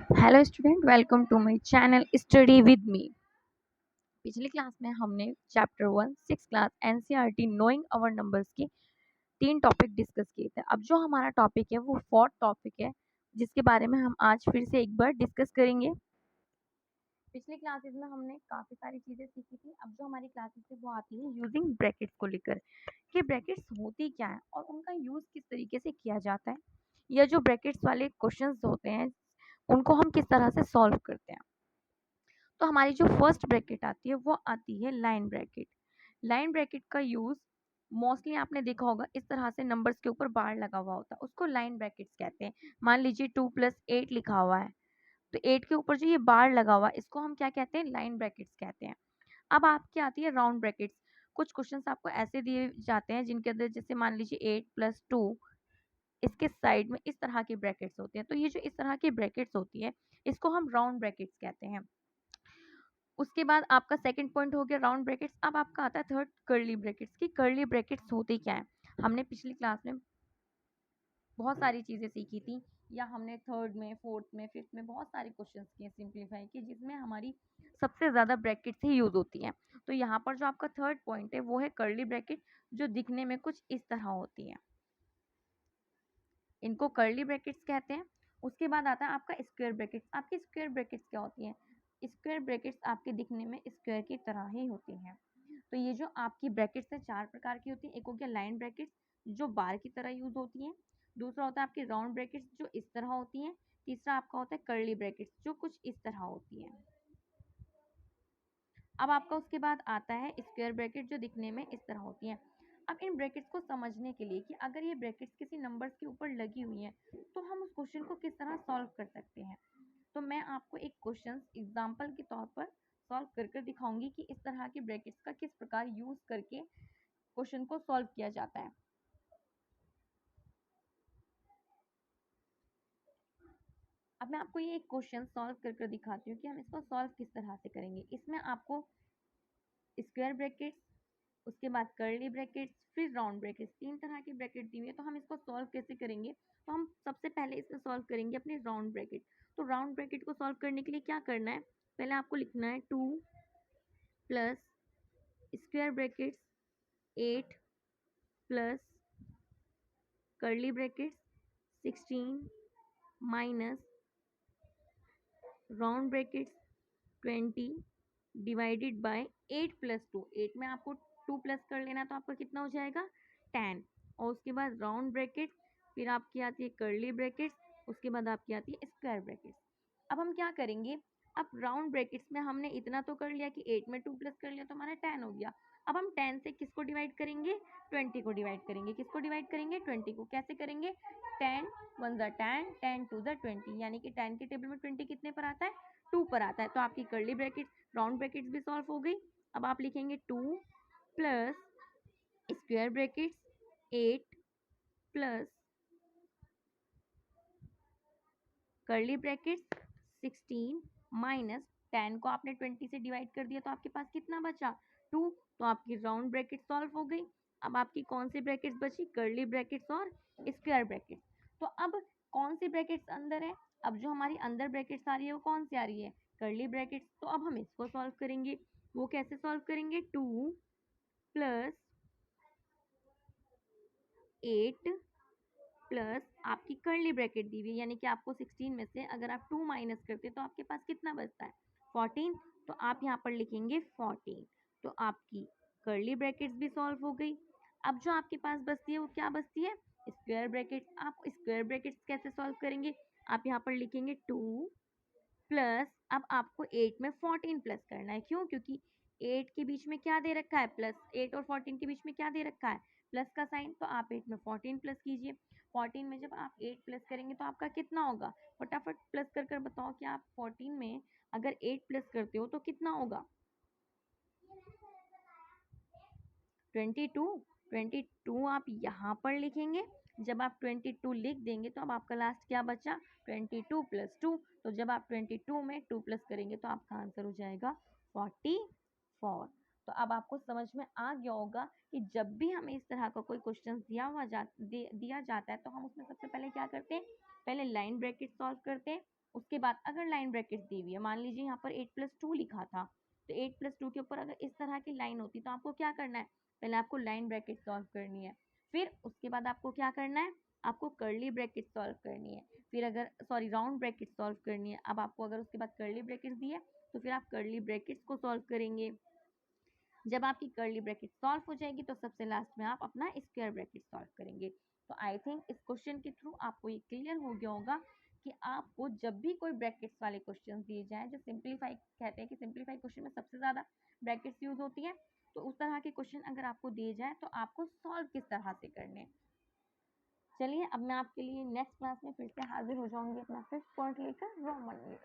Hello student, welcome to my channel study with me. पिछली class में हमने chapter 1 6 class NCERT knowing our numbers के 3 topic discuss किए थे। अब जो हमारा टॉपिक है वो फोर्थ टॉपिक है, जिसके बारे में हम आज फिर से एक बार डिस्कस करेंगे। पिछली क्लासेस में हमने काफ़ी सारी चीज़ें सीखी थी। अब जो हमारी क्लासेस है वो आती है यूजिंग ब्रैकेट्स को लेकर, कि ब्रैकेट्स होती क्या है और उनका यूज़ किस तरीके से किया जाता है, या जो ब्रैकेट्स वाले क्वेश्चंस होते हैं उनको हम किस तरह से सॉल्व करते हैं। तो हमारी जो फर्स्ट ब्रैकेट आती है वो आती है लाइन ब्रैकेट। लाइन ब्रैकेट का यूज मोस्टली आपने देखा होगा, इस तरह से नंबर्स के ऊपर बार लगा हुआ होता है, उसको लाइन ब्रैकेट्स कहते हैं। मान लीजिए 2+8 लिखा हुआ है, तो 8 के ऊपर जो ये बार लगा हुआ है इसको हम क्या कहते हैं, लाइन ब्रैकेट्स कहते हैं। अब आपकी आती है राउंड ब्रैकेट्स। कुछ क्वेश्चंस आपको ऐसे दिए जाते हैं जिनके अंदर जैसे मान लीजिए 8+2, इसके साइड में इस तरह की ब्रैकेट्स होती हैं। तो ये जो इस तरह की ब्रैकेट्स होती है इसको हम राउंड ब्रैकेट्स कहते हैं। उसके बाद आपका सेकंड पॉइंट हो गया राउंड ब्रैकेट्स। अब आपका आता है थर्ड कर्ली ब्रैकेट्स। की कर्ली ब्रैकेट्स होती क्या है, हमने पिछली क्लास में बहुत सारी चीज़ें सीखी थी, या हमने थर्ड में, फोर्थ में, फिफ्थ में बहुत सारे क्वेश्चंस किए सिंप्लीफाई के, जिसमें हमारी सबसे ज़्यादा ब्रैकेट्स ही यूज होती हैं। तो यहाँ पर जो आपका थर्ड पॉइंट है वो है कर्ली ब्रैकेट, जो दिखने में कुछ इस तरह होती है, इनको कर्ली ब्रैकेट्स कहते हैं। उसके बाद आता है आपका स्क्वायर ब्रैकेट्स। आपकी स्क्वायर ब्रैकेट्स क्या होती हैं, स्क्वायर ब्रैकेट्स आपके दिखने में स्क्वायर की तरह ही होती हैं। तो ये जो आपकी ब्रैकेट्स है 4 प्रकार की होती है। एक हो गया लाइन ब्रैकेट्स जो बार की तरह यूज होती हैं, दूसरा होता है आपकी राउंड ब्रैकेट्स जो इस तरह होती हैं, तीसरा आपका होता है कर्ली ब्रैकेट्स जो कुछ इस तरह होती हैं। अब आपका उसके बाद आता है स्क्वायर ब्रैकेट जो दिखने में इस तरह होती हैं। अब इन ब्रैकेट्स को समझने के लिए कि अगर ये ब्रैकेट्स किसी नंबर्स के ऊपर लगी हुई हैं तो हम उस क्वेश्चन को किस तरह सॉल्व कर सकते हैं, तो मैं आपको एक क्वेश्चन एग्जाम्पल के तौर पर सॉल्व कर दिखाऊंगी कि इस तरह के ब्रैकेट्स का किस प्रकार यूज करके क्वेश्चन को सॉल्व किया जाता है। अब मैं आपको ये एक क्वेश्चन सॉल्व कर दिखाती हूँ कि हम इसको सॉल्व किस तरह से करेंगे। इसमें आपको स्क्वायर ब्रैकेट्स, उसके बाद कर्ली ब्रैकेट्स, फिर राउंड ब्रैकेट्स, 3 तरह की ब्रैकेट दी हुई है। तो हम इसको सॉल्व कैसे करेंगे, तो हम सबसे पहले इसको सॉल्व करेंगे अपनी राउंड ब्रैकेट। तो राउंड ब्रैकेट को सॉल्व करने के लिए क्या करना है, पहले आपको लिखना है 2 plus square brackets 8 plus curly brackets 16 minus round brackets 20 divided by 8+2। 8 में आपको 2 प्लस कर लेना, तो आपका कितना हो जाएगा 10। और उसके बाद राउंड ब्रैकेट, फिर आपकी आती है कर्ली ब्रैकेट्स, उसके बाद आपकी आती है स्क्वायर ब्रैकेट्स। अब हम क्या करेंगे, अब राउंड ब्रैकेट्स में हमने इतना तो कर लिया कि 8 में 2 प्लस कर लिया तो हमारा 10 हो गया। अब हम 10 से किसको डिवाइड करेंगे, 20 को डिवाइड करेंगे। किसको डिवाइड करेंगे, 20 को। कैसे करेंगे, 10 1 ज़ा 10, 10 2 ज़ा 20, यानी कि 10 के टेबल में 20 कितने पर आता है, 2 पर आता है। तो आपकी कर्ली ब्रैकेट राउंड ब्रैकेट्स भी सॉल्व हो गई। अब आप लिखेंगे 2 plus square brackets 8 plus curly brackets 16 minus 10 को आपने 20 से डिवाइड कर दिया तो आपके पास कितना बचा 2। तो आपकी राउंड ब्रैकेट सॉल्व हो गई। अब आपकी कौन सी ब्रैकेट्स बची, कर्ली ब्रैकेट्स और स्क्वायर ब्रैकेट्स। तो अब कौन सी ब्रैकेट्स अंदर है, अब जो हमारी अंदर ब्रैकेट्स आ रही है वो कौन सी आ रही है, कर्ली ब्रैकेट्स। तो अब हम इसको सॉल्व करेंगे। वो कैसे सॉल्व करेंगे, 2 प्लस 8 प्लस आपकी कर्ली ब्रैकेट दी हुई, यानी कि आपको 16 में से अगर आप 2 माइनस करते तो आपके पास कितना बचता है 14। तो आप यहाँ पर लिखेंगे 14। तो आपकी कर्ली ब्रैकेट्स भी सॉल्व हो गई। अब जो आपके पास बचती है वो क्या बचती है, स्क्वायर ब्रैकेट्स। आप स्क्वायर ब्रैकेट्स कैसे सॉल्व करेंगे, आप यहाँ पर लिखेंगे 2 प्लस, अब आपको 8 में 14 प्लस करना है। क्यों, क्योंकि 8 के बीच में क्या दे रखा है, प्लस। 8 और 14 के बीच में क्या दे रखा है, प्लस का साइन। तो आप 8 में 14 प्लस कीजिए। 14 में जब आप 8 प्लस करेंगे तो आपका कितना होगा, फटाफट प्लस कर बताओ कि आप 14 में अगर 8 प्लस करते हो तो कितना होगा, 22। 22 आप यहाँ पर लिखेंगे। जब आप 22 लिख देंगे तो अब आपका लास्ट क्या बचा, 22+2। तो जब आप 22 में 2 प्लस करेंगे तो आपका आंसर हो जाएगा 44। तो अब आपको समझ में आ गया होगा कि जब भी हमें इस तरह का कोई क्वेश्चन दिया जाता है तो हम उसमें सबसे पहले क्या करते हैं, पहले लाइन ब्रैकेट सॉल्व करते हैं, उसके बाद अगर लाइन ब्रैकेट दी हुई है, मान लीजिए यहाँ पर 8+2 लिखा था, तो 8+2 के ऊपर अगर इस तरह की लाइन होती तो आपको क्या करना है, पहले आपको लाइन ब्रैकेट सॉल्व करनी है, फिर उसके बाद आपको क्या करना है, आपको कर्ली ब्रैकेट सॉल्व करनी है, फिर अगर सॉरी राउंड ब्रैकेट सॉल्व करनी है। अब आपको अगर उसके बाद कर्ली ब्रैकेट दी है तो फिर आप कर्ली ब्रैकेट्स को सॉल्व करेंगे। जब आपकी कर्ली ब्रैकेट सॉल्व हो जाएगी तो सबसे लास्ट में आप अपना स्क्वायर ब्रैकेट सॉल्व करेंगे। तो आई थिंक इस क्वेश्चन के थ्रू आपको ये क्लियर हो गया होगा कि आपको जब भी कोई ब्रैकेट्स वाले क्वेश्चन दिए जाएं, जो सिंप्लीफाई कहते हैं कि सिंप्लीफाई क्वेश्चन में सबसे ज़्यादा ब्रैकेट्स यूज होती है, तो उस तरह के क्वेश्चन अगर आपको दिए जाए तो आपको सॉल्व किस तरह से करने हैं। चलिए अब मैं आपके लिए नेक्स्ट क्लास में फिर से हाजिर हो जाऊंगी अपना 5th पॉइंट लेकर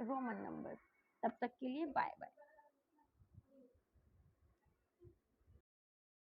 रोमन नंबर। तब तक के लिए बाय बाय।